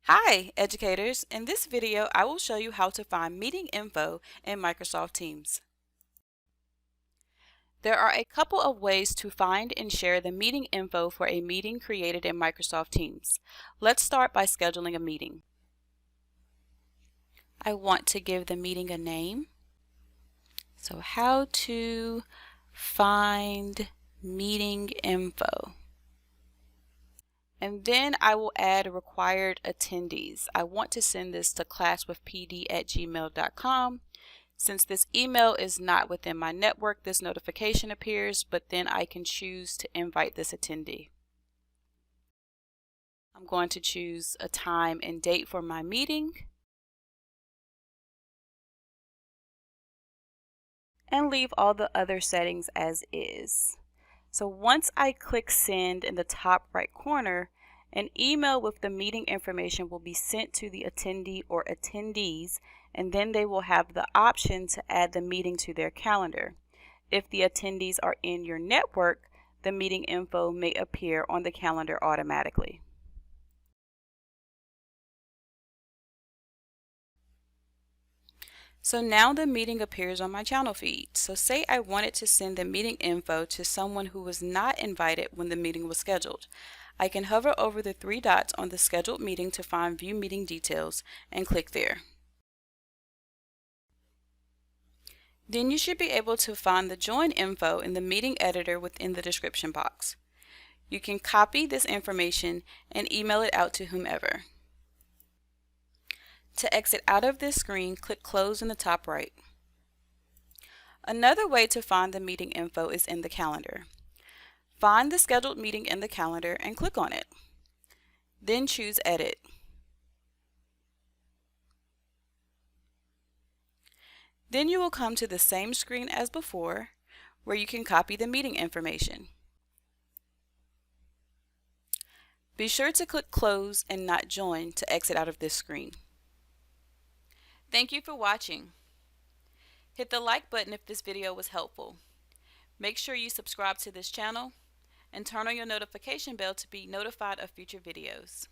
Hi, educators. In this video, I will show you how to find meeting info in Microsoft Teams. There are a couple of ways to find and share the meeting info for a meeting created in Microsoft Teams. Let's start by scheduling a meeting. I want to give the meeting a name. So how to find meeting info. And then I will add required attendees. I want to send this to classwithpd@gmail.com. Since this email is not within my network, this notification appears, but then I can choose to invite this attendee. I'm going to choose a time and date for my meeting and leave all the other settings as is. So once I click send in the top right corner, an email with the meeting information will be sent to the attendee or attendees, and then they will have the option to add the meeting to their calendar. If the attendees are in your network, the meeting info may appear on the calendar automatically. So now the meeting appears on my channel feed. So say I wanted to send the meeting info to someone who was not invited when the meeting was scheduled. I can hover over the three dots on the scheduled meeting to find View Meeting Details and click there. Then you should be able to find the join info in the meeting editor within the description box. You can copy this information and email it out to whomever. To exit out of this screen, click Close in the top right. Another way to find the meeting info is in the calendar. Find the scheduled meeting in the calendar and click on it. Then choose Edit. Then you will come to the same screen as before, where you can copy the meeting information. Be sure to click Close and not Join to exit out of this screen. Thank you for watching. Hit the like button if this video was helpful. Make sure you subscribe to this channel and turn on your notification bell to be notified of future videos.